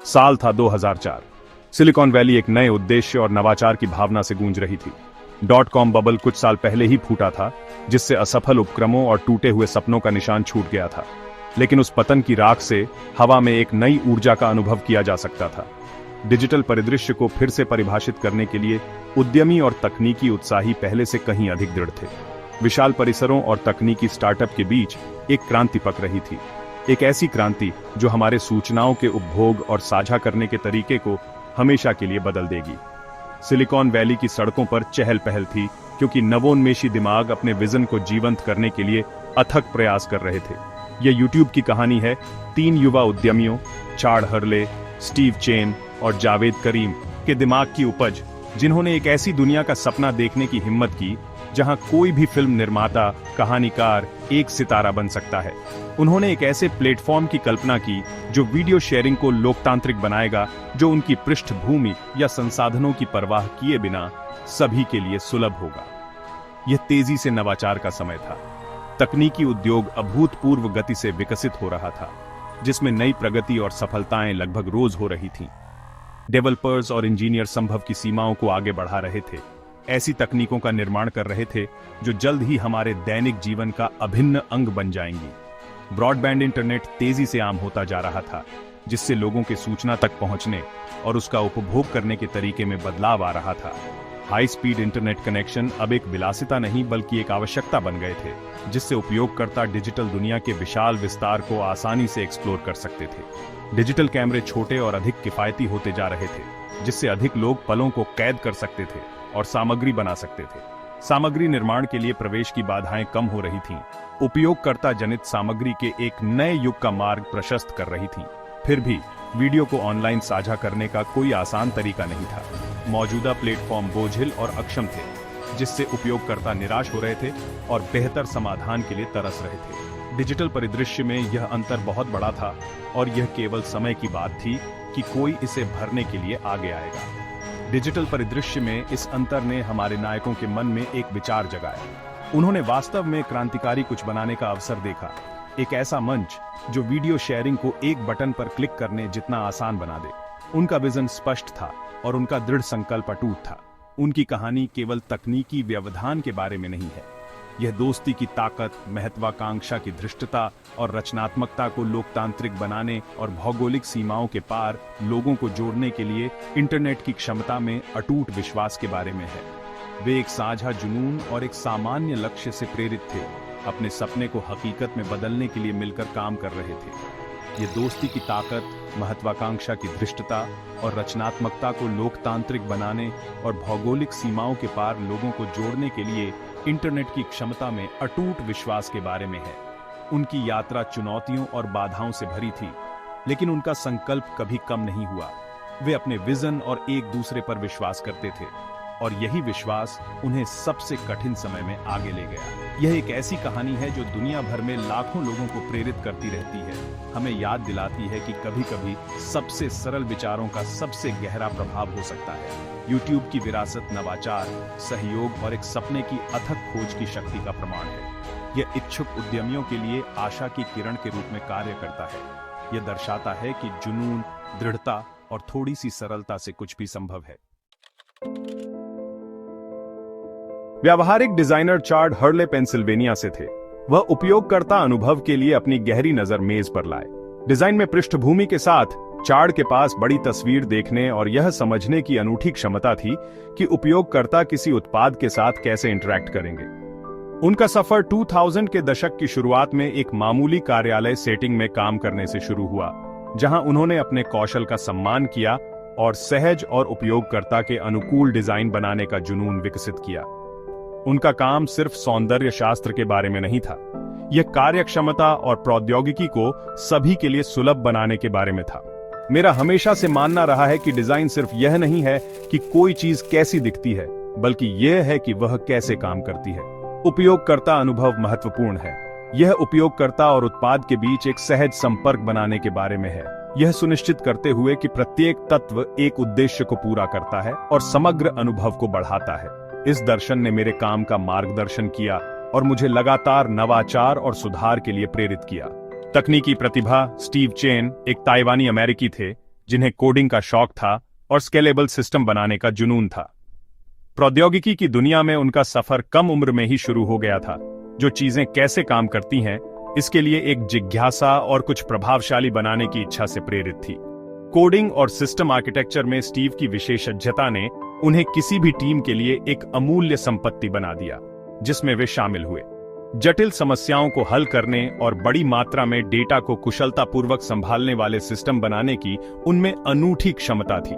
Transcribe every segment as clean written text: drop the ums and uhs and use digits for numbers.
साल था 2004। Silicon valley एक नए उद्देश्य और नवाचार की भावना से गूंज रही थी। .com बबल कुछ साल पहले ही फूटा था, जिससे असफल उपक्रमों और टूटे हुए सपनों का निशान छूट गया था। लेकिन उस पतन की राख से हवा में एक नई ऊर्जा का अनुभव किया जा सकता था। डिजिटल परिदृश्य को फिर से परिभाषित करने के लिए उद्यमी और तकनीकी उत्साही पहले से कहीं अधिक दृढ़ थे। विशाल परिसरों और तकनीकी स्टार्टअप के बीच एक क्रांति पक रही थी, एक ऐसी क्रांति जो हमारे सूचनाओं के उपभोग और साझा करने के तरीके को हमेशा के लिए बदल देगी। सिलिकॉन वैली की सड़कों पर चहल पहल थी, क्योंकि नवोन्मेषी दिमाग अपने विजन को जीवंत करने के लिए अथक प्रयास कर रहे थे। यह यूट्यूब की कहानी है 3 युवा उद्यमियों, चाड हर्ले, स्टीव चेन और जावेद करीम के दिमाग की उपज, जिन्होंने एक ऐसी दुनिया का सपना देखने की हिम्मत की जहां कोई भी फिल्म निर्माता, कहानीकार एक सितारा बन सकता है। उन्होंने एक ऐसे प्लेटफॉर्म की कल्पना की जो वीडियो शेयरिंग को लोकतांत्रिक बनाएगा, जो उनकी पृष्ठभूमि या संसाधनों की परवाह किए बिना सभी के लिए सुलभ होगा। यह तेजी से नवाचार का समय था। तकनीकी उद्योग अभूतपूर्व गति से विकसित हो रहा था, जिसमें नई प्रगति और सफलताएं लगभग रोज हो रही थीं। डेवलपर्स और इंजीनियर संभव की सीमाओं को आगे बढ़ा रहे थे, ऐसी तकनीकों का निर्माण कर रहे थे जो जल्द ही हमारे दैनिक जीवन का अभिन्न अंग बन जाएंगी। ब्रॉडबैंड इंटरनेट तेजी से आम होता जा रहा था, जिससे लोगों के सूचना तक पहुंचने और उसका उपभोग करने के तरीके में बदलाव आ रहा था। हाई स्पीड इंटरनेट कनेक्शन अब एक विलासिता नहीं बल्कि एक आवश्यकता बन गए थे, जिससे उपयोगकर्ता डिजिटल दुनिया के विशाल विस्तार को आसानी से एक्सप्लोर कर सकते थे। डिजिटल कैमरे छोटे और अधिक किफायती होते जा रहे थे, जिससे अधिक लोग पलों को कैद कर सकते थे और सामग्री बना सकते थे। सामग्री निर्माण के लिए प्रवेश की बाधाएं कम हो रही थीं। उपयोगकर्ता जनित सामग्री के एक नए युग का मार्ग प्रशस्त कर रही थीं। फिर भी वीडियो को ऑनलाइन साझा करने का कोई आसान तरीका नहीं था। मौजूदा प्लेटफॉर्म बोझिल और अक्षम थे, जिससे उपयोगकर्ता निराश हो रहे थे और बेहतर समाधान के लिए तरस रहे थे। डिजिटल परिदृश्य में यह अंतर बहुत बड़ा था और यह केवल समय की बात थी कि कोई इसे भरने के लिए आगे आएगा। डिजिटल परिदृश्य में इस अंतर ने हमारे नायकों के मन में एक विचार जगाया। उन्होंने वास्तव में क्रांतिकारी कुछ बनाने का अवसर देखा, एक ऐसा मंच जो वीडियो शेयरिंग को एक बटन पर क्लिक करने जितना आसान बना दे। उनका विजन स्पष्ट था और उनका दृढ़ संकल्प अटूट था। उनकी कहानी केवल तकनीकी व्यवधान के बारे में नहीं है, यह दोस्ती की ताकत, महत्वाकांक्षा की धृष्टता और रचनात्मकता को लोकतांत्रिक बनाने और भौगोलिक सीमाओं के पार लोगों को जोड़ने के लिए इंटरनेट की क्षमता में अटूट विश्वास के बारे में है। वे एक साझा जुनून और एक सामान्य लक्ष्य से प्रेरित थे, अपने सपने को हकीकत में बदलने के लिए मिलकर काम कर रहे थे। ये दोस्ती की ताकत, महत्वाकांक्षा की धृष्टता और रचनात्मकता को लोकतांत्रिक बनाने और भौगोलिक सीमाओं के पार लोगों को जोड़ने के लिए इंटरनेट की क्षमता में अटूट विश्वास के बारे में है। उनकी यात्रा चुनौतियों और बाधाओं से भरी थी, लेकिन उनका संकल्प कभी कम नहीं हुआ। वे अपने विजन और एक दूसरे पर विश्वास करते थे और यही विश्वास उन्हें सबसे कठिन समय में आगे ले गया। यह एक ऐसी कहानी है जो दुनिया भर में लाखों लोगों को प्रेरित करती रहती है, हमें याद दिलाती है कि कभी-कभी सबसे सरल विचारों का सबसे गहरा प्रभाव हो सकता है। यूट्यूब की विरासत नवाचार, सहयोग और एक सपने की अथक खोज की शक्ति का प्रमाण है। यह इच्छुक उद्यमियों के लिए आशा की किरण के रूप में कार्य करता है। यह दर्शाता है कि जुनून, दृढ़ता और थोड़ी सी सरलता से कुछ भी संभव है। व्यावहारिक डिजाइनर चाड हर्ले पेंसिल्वेनिया से थे। वह उपयोगकर्ता अनुभव के लिए अपनी गहरी नजर मेज पर लाए। डिजाइन में पृष्ठभूमि के साथ चाड के पास बड़ी तस्वीर देखने और यह समझने की अनूठी क्षमता थी कि उपयोगकर्ता किसी उत्पाद के साथ कैसे इंटरैक्ट करेंगे। उनका सफर 2000 के दशक की शुरुआत में एक मामूली कार्यालय सेटिंग में काम करने से शुरू हुआ, जहां उन्होंने अपने कौशल का सम्मान किया और सहज और उपयोगकर्ता के अनुकूल डिजाइन बनाने का जुनून विकसित किया। उनका काम सिर्फ सौंदर्य शास्त्र के बारे में नहीं था, यह कार्यक्षमता और प्रौद्योगिकी को सभी के लिए सुलभ बनाने के बारे में था। मेरा हमेशा से मानना रहा है कि डिजाइन सिर्फ यह नहीं है कि कोई चीज कैसी दिखती है, बल्कि यह है कि वह कैसे काम करती है। उपयोगकर्ता अनुभव महत्वपूर्ण है। यह उपयोगकर्ता और उत्पाद के बीच एक सहज संपर्क बनाने के बारे में है, यह सुनिश्चित करते हुए कि प्रत्येक तत्व एक उद्देश्य को पूरा करता है और समग्र अनुभव को बढ़ाता है। इस दर्शन ने मेरे काम का मार्गदर्शन किया और मुझे लगातार नवाचार और सुधार के लिए प्रेरित किया। तकनीकी प्रतिभा स्टीव चेन एक ताइवानी अमेरिकी थे, जिन्हें कोडिंग का शौक था और स्केलेबल सिस्टम बनाने का जुनून था। प्रौद्योगिकी की दुनिया में उनका सफर कम उम्र में ही शुरू हो गया था। जो चीजें कैसे काम करती हैं, इसके लिए एक जिज्ञासा और कुछ प्रभावशाली बनाने की इच्छा से प्रेरित थी। कोडिंग और सिस्टम आर्किटेक्चर में स्टीव की विशेषज्ञता ने उन्हें किसी भी टीम के लिए एक अमूल्य संपत्ति बना दिया, जिसमें वे शामिल हुए। जटिल समस्याओं को हल करने और बड़ी मात्रा में डेटा को कुशलतापूर्वक संभालने वाले सिस्टम बनाने की उनमें अनूठी क्षमता थी।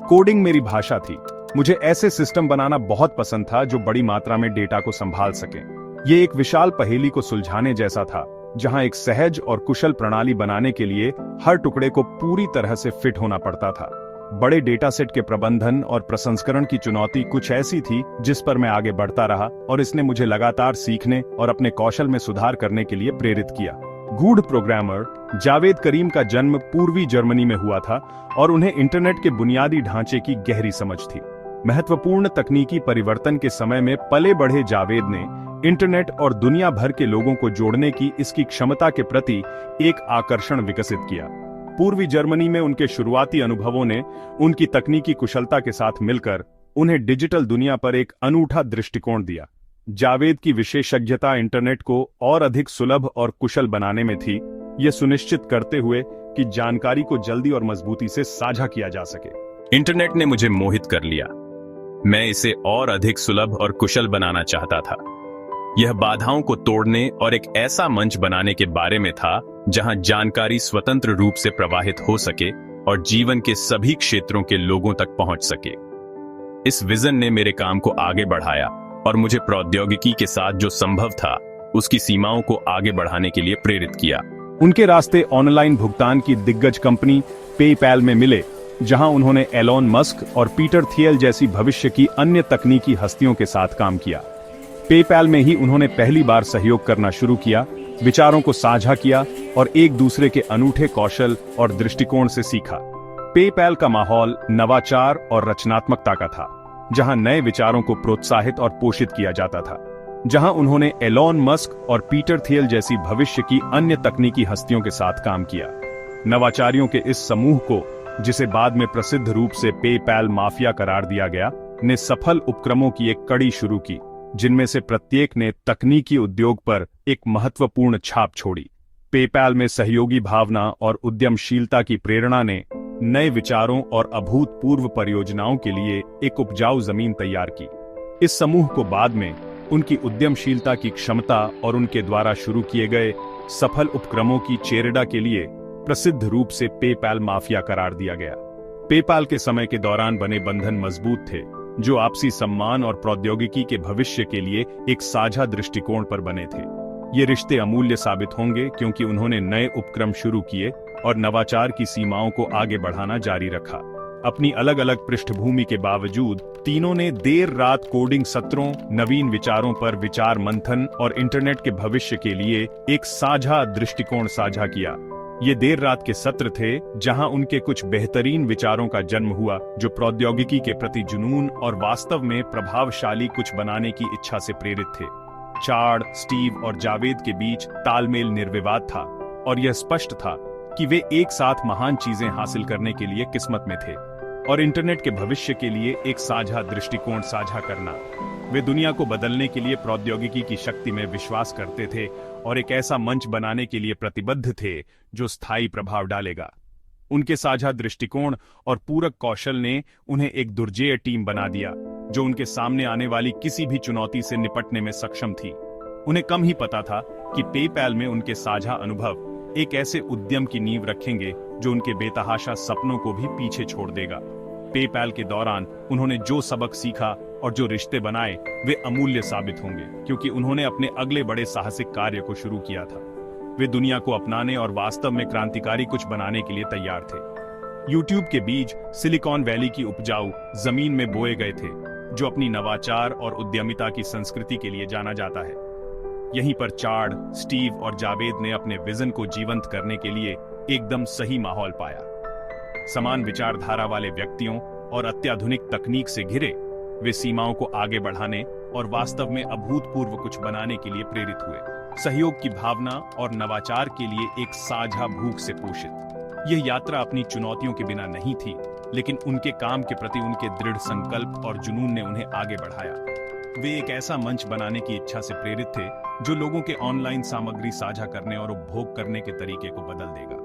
कोडिंग मेरी भाषा थी। मुझे ऐसे सिस्टम बनाना बहुत पसंद था जो बड़ी मात्रा में डेटा को संभाल सकें। ये एक विशाल पहेली को सुलझाने जैसा था, जहां एक सहज और कुशल प्रणाली बनाने के लिए हर टुकड़े को पूरी तरह से फिट होना पड़ता था। बड़े डेटा सेट के प्रबंधन और प्रसंस्करण की चुनौती कुछ ऐसी थी जिस पर मैं आगे बढ़ता रहा, और इसने मुझे लगातार सीखने और अपने कौशल में सुधार करने के लिए प्रेरित किया। गूढ़ प्रोग्रामर जावेद करीम का जन्म पूर्वी जर्मनी में हुआ था और उन्हें इंटरनेट के बुनियादी ढांचे की गहरी समझ थी। महत्वपूर्ण तकनीकी परिवर्तन के समय में पले बढ़े जावेद ने इंटरनेट और दुनिया भर के लोगों को जोड़ने की इसकी क्षमता के प्रति एक आकर्षण विकसित किया। पूर्वी जर्मनी में उनके शुरुआती अनुभवों ने उनकी तकनीकी कुशलता के साथ मिलकर उन्हें डिजिटल दुनिया पर एक अनूठा दृष्टिकोण दिया। जावेद की विशेषज्ञता इंटरनेट को और अधिक सुलभ और कुशल बनाने में थी, यह सुनिश्चित करते हुए कि जानकारी को जल्दी और मजबूती से साझा किया जा सके। इंटरनेट ने मुझे मोहित कर लिया। मैं इसे और अधिक सुलभ और कुशल बनाना चाहता था। यह बाधाओं को तोड़ने और एक ऐसा मंच बनाने के बारे में था जहां जानकारी स्वतंत्र रूप से प्रवाहित हो सके और जीवन के सभी क्षेत्रों के लोगों तक पहुंच सके। इस विजन ने मेरे काम को आगे बढ़ाया और मुझे प्रौद्योगिकी के साथ जो संभव था उसकी सीमाओं को आगे बढ़ाने के लिए प्रेरित किया। उनके रास्ते ऑनलाइन भुगतान की दिग्गज कंपनी पेपैल में मिले, जहां उन्होंने एलोन मस्क और पीटर थियल जैसी भविष्य की अन्य तकनीकी हस्तियों के साथ काम किया। पेपैल में ही उन्होंने पहली बार सहयोग करना शुरू किया, विचारों को साझा किया और एक दूसरे के अनूठे कौशल और दृष्टिकोण से सीखा। पेपैल का माहौल नवाचार और रचनात्मकता का था, जहां नए विचारों को प्रोत्साहित और पोषित किया जाता था। जहां उन्होंने एलोन मस्क और पीटर थियल जैसी भविष्य की अन्य तकनीकी हस्तियों के साथ काम किया। नवाचारियों के इस समूह को, जिसे बाद में प्रसिद्ध रूप से पेपैल माफिया करार दिया गया, ने सफल उपक्रमों की एक कड़ी शुरू की, जिनमें से प्रत्येक ने तकनीकी उद्योग पर एक महत्वपूर्ण छाप छोड़ी। पेपैल में सहयोगी भावना और उद्यमशीलता की प्रेरणा ने नए विचारों और अभूतपूर्व परियोजनाओं के लिए एक उपजाऊ जमीन तैयार की। इस समूह को बाद में उनकी उद्यमशीलता की क्षमता और उनके द्वारा शुरू किए गए सफल उपक्रमों की चेरडा के लिए प्रसिद्ध रूप से पेपैल माफिया करार दिया गया। पेपैल के समय के दौरान बने बंधन मजबूत थे, जो आपसी सम्मान और प्रौद्योगिकी के भविष्य के लिए एक साझा दृष्टिकोण पर बने थे। ये रिश्ते अमूल्य साबित होंगे क्योंकि उन्होंने नए उपक्रम शुरू किए और नवाचार की सीमाओं को आगे बढ़ाना जारी रखा। अपनी अलग अलग पृष्ठभूमि के बावजूद तीनों ने देर रात कोडिंग सत्रों, नवीन विचारों पर विचार मंथन और इंटरनेट के भविष्य के लिए एक साझा दृष्टिकोण साझा किया। ये देर रात के सत्र थे जहां उनके कुछ बेहतरीन विचारों का जन्म हुआ, जो प्रौद्योगिकी के प्रति जुनून और वास्तव में प्रभावशाली कुछ बनाने की इच्छा से प्रेरित थे। चार्ड, स्टीव और जावेद के बीच तालमेल निर्विवाद था और यह स्पष्ट था कि वे एक साथ महान चीजें हासिल करने के लिए किस्मत में थे और इंटरनेट के भविष्य के लिए एक साझा दृष्टिकोण साझा करना। वे दुनिया को बदलने के लिए प्रौद्योगिकी की शक्ति में विश्वास करते थे और एक ऐसा मंच बनाने के लिए प्रतिबद्ध थे जो स्थायी प्रभाव डालेगा। उनके साझा दृष्टिकोण और पूरक कौशल ने उन्हें एक दुर्जेय टीम बना दिया, जो उनके सामने आने वाली किसी भी चुनौती से निपटने में सक्षम थी। उन्हें कम ही पता था कि पेपैल में उनके साझा अनुभव एक ऐसे उद्यम की नींव रखेंगे जो उनके बेतहाशा सपनों को भी पीछे छोड़ देगा। पेपैल के दौरान उन्होंने जो सबक सीखा और जो रिश्ते बनाए, वे अमूल्य साबित होंगे, क्योंकि उन्होंने अपने अगले बड़े साहसिक कार्य को शुरू किया था। वे दुनिया को अपनाने और वास्तव में क्रांतिकारी कुछ बनाने के लिए तैयार थे। यूट्यूब के बीज सिलिकॉन वैली की उपजाऊ जमीन में बोए गए थे, जो अपनी नवाचार और उद्यमिता की संस्कृति के लिए जाना जाता है। यहीं पर चार्ड, स्टीव और जावेद ने अपने विजन को जीवंत करने के लिए एकदम सही माहौल पाया। समान विचारधारा वाले व्यक्तियों और अत्याधुनिक तकनीक से घिरे, वे सीमाओं को आगे बढ़ाने और वास्तव में अभूतपूर्व कुछ बनाने के लिए प्रेरित हुए। सहयोग की भावना और नवाचार के लिए एक साझा भूख से पोषित। यह यात्रा अपनी चुनौतियों के बिना नहीं थी, लेकिन उनके काम के प्रति उनके दृढ़ संकल्प और जुनून ने उन्हें आगे बढ़ाया। वे एक ऐसा मंच बनाने की इच्छा से प्रेरित थे जो लोगों के ऑनलाइन सामग्री साझा करने और उपभोग करने के तरीके को बदल देगा,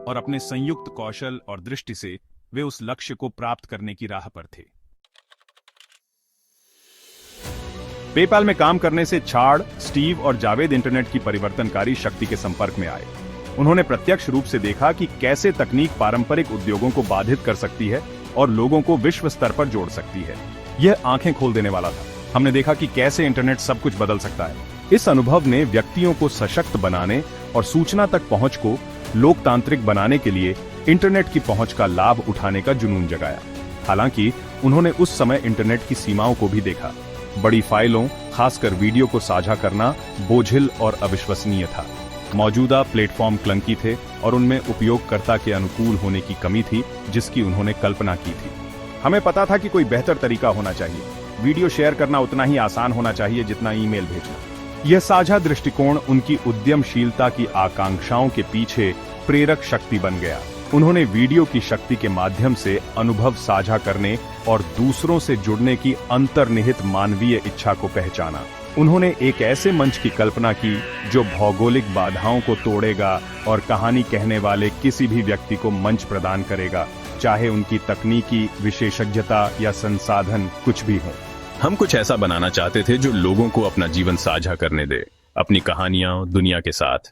और अपने संयुक्त कौशल और दृष्टि से वे उस लक्ष्य को प्राप्त करने की राह पर थे। पेपाल में काम करने से छाड़, स्टीव और जावेद इंटरनेट की परिवर्तनकारी शक्ति के संपर्क में आए। उन्होंने प्रत्यक्ष रूप से देखा कि कैसे तकनीक पारंपरिक उद्योगों को बाधित कर सकती है और लोगों को विश्व स्तर पर जोड़ सकती है। यह आंखें खोल देने वाला था। हमने देखा कि कैसे इंटरनेट सब कुछ बदल सकता है। इस अनुभव ने व्यक्तियों को सशक्त बनाने और सूचना तक पहुंच को लोकतांत्रिक बनाने के लिए इंटरनेट की पहुंच का लाभ उठाने का जुनून जगाया। हालांकि उन्होंने उस समय इंटरनेट की सीमाओं को भी देखा। बड़ी फाइलों, खासकर वीडियो को साझा करना बोझिल और अविश्वसनीय था। मौजूदा प्लेटफॉर्म क्लंकी थे और उनमें उपयोगकर्ता के अनुकूल होने की कमी थी जिसकी उन्होंने कल्पना की थी। हमें पता था कि कोई बेहतर तरीका होना चाहिए। वीडियो शेयर करना उतना ही आसान होना चाहिए जितना ईमेल भेजना। यह साझा दृष्टिकोण उनकी उद्यमशीलता की आकांक्षाओं के पीछे प्रेरक शक्ति बन गया। उन्होंने वीडियो की शक्ति के माध्यम से अनुभव साझा करने और दूसरों से जुड़ने की अंतर्निहित मानवीय इच्छा को पहचाना। उन्होंने एक ऐसे मंच की कल्पना की जो भौगोलिक बाधाओं को तोड़ेगा और कहानी कहने वाले किसी भी व्यक्ति को मंच प्रदान करेगा, चाहे उनकी तकनीकी विशेषज्ञता या संसाधन कुछ भी हो। हम कुछ ऐसा बनाना चाहते थे जो लोगों को अपना जीवन साझा करने दे, अपनी कहानियां दुनिया के साथ।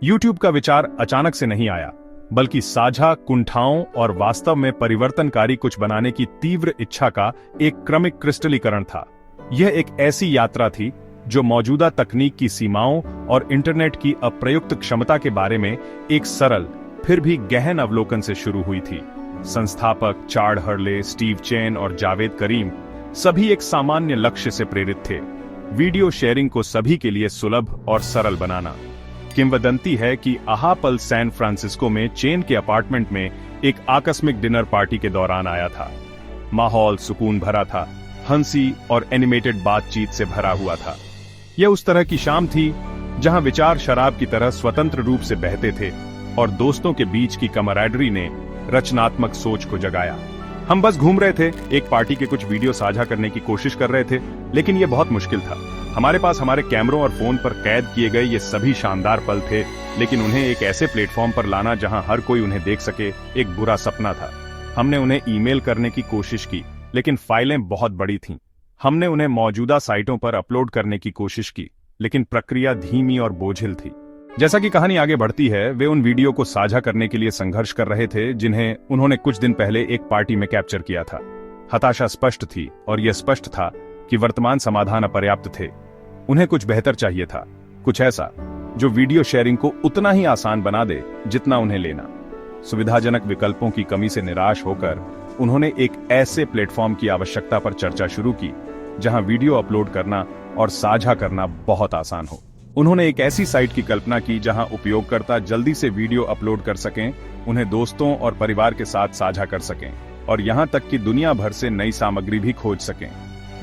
YouTube का विचार अचानक से नहीं आया, बल्कि साझा कुंठाओं और वास्तव में परिवर्तनकारी कुछ बनाने की तीव्र इच्छा का एक क्रमिक क्रिस्टलीकरण था। यह एक ऐसी यात्रा थी जो मौजूदा तकनीक की सीमाओं और इंटरनेट की अप्रयुक्त क्षमता के बारे में एक सरल फिर भी गहन अवलोकन से शुरू हुई थी। संस्थापक चाड हर्ले, स्टीव चेन और जावेद करीम सभी एक सामान्य लक्ष्य से प्रेरित थे, वीडियो शेयरिंग को सभी के लिए सुलभ और सरल बनाना। किंवदंती है कि आहापल सैन फ्रांसिस्को में चेन के अपार्टमेंट में एक आकस्मिक डिनर पार्टी के दौरान आया था। माहौल सुकून भरा था, हंसी और एनिमेटेड बातचीत से भरा हुआ था। यह उस तरह की शाम थी जहां विचार शराब की तरह स्वतंत्र रूप से बहते थे और दोस्तों के बीच की कमराडरी ने रचनात्मक सोच को जगाया। हम बस घूम रहे थे, एक पार्टी के कुछ वीडियो साझा करने की कोशिश कर रहे थे, लेकिन यह बहुत मुश्किल था। हमारे पास हमारे कैमरों और फोन पर कैद किए गए ये सभी शानदार पल थे, लेकिन उन्हें एक ऐसे प्लेटफॉर्म पर लाना जहां हर कोई उन्हें देख सके एक बुरा सपना था। हमने उन्हें ईमेल करने की कोशिश की, लेकिन फाइलें बहुत बड़ी थीं। हमने उन्हें मौजूदा साइटों पर अपलोड करने की कोशिश की, लेकिन प्रक्रिया धीमी और बोझिल थी। जैसा कि कहानी आगे बढ़ती है, वे उन वीडियो को साझा करने के लिए संघर्ष कर रहे थे जिन्हें उन्होंने कुछ दिन पहले एक पार्टी में कैप्चर किया था। हताशा स्पष्ट थी और यह स्पष्ट था कि वर्तमान समाधान अपर्याप्त थे। उन्हें कुछ बेहतर चाहिए था, कुछ ऐसा जो वीडियो शेयरिंग को उतना ही आसान बना दे जितना उन्हें लेना। सुविधाजनक विकल्पों की कमी से निराश होकर उन्होंने एक ऐसे प्लेटफॉर्म की आवश्यकता पर चर्चा शुरू की जहां वीडियो अपलोड करना और साझा करना बहुत आसान हो। उन्होंने एक ऐसी साइट की कल्पना की जहां उपयोगकर्ता जल्दी से वीडियो अपलोड कर सकें, उन्हें दोस्तों और परिवार के साथ साझा कर सकें और यहां तक कि दुनिया भर से नई सामग्री भी खोज सकें।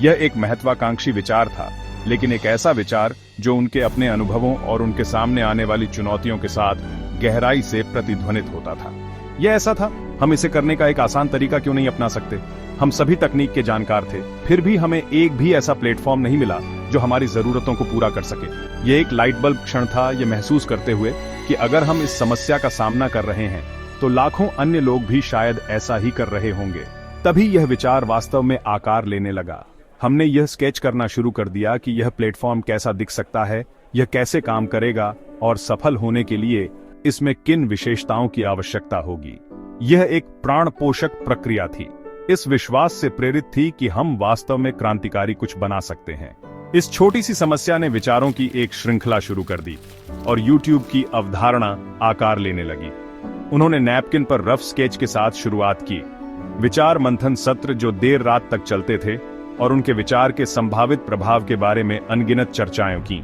यह एक महत्वाकांक्षी विचार था, लेकिन एक ऐसा विचार जो उनके अपने अनुभवों और उनके सामने आने वाली चुनौतियों के साथ गहराई से प्रतिध्वनित होता था। यह ऐसा था, हम इसे करने का एक आसान तरीका क्यों नहीं अपना सकते? हम सभी तकनीक के जानकार थे, फिर भी हमें एक भी ऐसा प्लेटफॉर्म नहीं मिला जो हमारी जरूरतों को पूरा कर सके। यह एक लाइट बल्ब क्षण था, यह महसूस करते हुए कि अगर हम इस समस्या का सामना कर रहे हैं तो लाखों अन्य लोग भी शायद ऐसा ही कर रहे होंगे। तभी यह विचार वास्तव में आकार लेने लगा। हमने यह स्केच करना शुरू कर दिया कि यह प्लेटफॉर्म कैसा दिख सकता है, यह कैसे काम करेगा और सफल होने के लिए इसमें किन विशेषताओं की आवश्यकता होगी। यह एक प्राण पोषक प्रक्रिया थी, इस विश्वास से प्रेरित थी कि हम वास्तव में क्रांतिकारी कुछ बना सकते हैं। इस छोटी सी समस्या ने विचारों की एक श्रृंखला शुरू कर दी और YouTube की अवधारणा आकार लेने लगी। उन्होंने नैपकिन पर रफ स्केच के साथ शुरुआत की, विचार मंथन सत्र जो देर रात तक चलते थे और उनके विचार के संभावित प्रभाव के बारे में अनगिनत चर्चाएं की।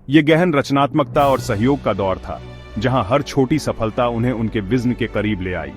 यह गहन रचनात्मकता और सहयोग का दौर था, जहां हर छोटी सफलता उन्हें उनके विजन के करीब ले आई।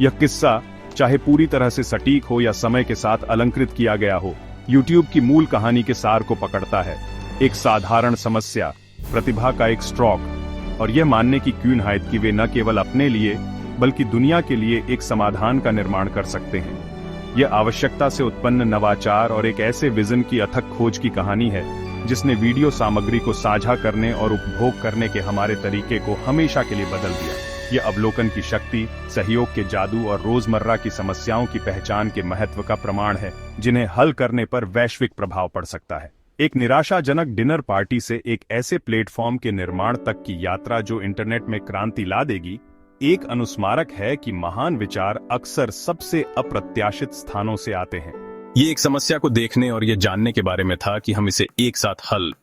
यह किस्सा चाहे पूरी तरह से सटीक हो या समय के साथ अलंकृत किया गया हो, YouTube की मूल कहानी के सार को पकड़ता है। एक साधारण समस्या, प्रतिभा का एक स्ट्रोक और यह मानने की क्यूनहाइट कि वे न केवल अपने लिए बल्कि दुनिया के लिए एक समाधान का निर्माण कर सकते हैं। यह आवश्यकता से उत्पन्न नवाचार और एक ऐसे विजन की अथक खोज की कहानी है जिसने वीडियो सामग्री को साझा करने और उपभोग करने के हमारे तरीके को हमेशा के लिए बदल दिया। यह अवलोकन की शक्ति, सहयोग के जादू और रोजमर्रा की समस्याओं की पहचान के महत्व का प्रमाण है, जिन्हें हल करने पर वैश्विक प्रभाव पड़ सकता है। एक निराशाजनक डिनर पार्टी से एक ऐसे प्लेटफॉर्म के निर्माण तक की यात्रा जो इंटरनेट में क्रांति ला देगी, एक अनुस्मारक है कि महान विचार अक्सर सबसे अप्रत्याशित स्थानों से आते हैं। ये एक समस्या को देखने और ये जानने के बारे में था कि हम इसे एक साथ हल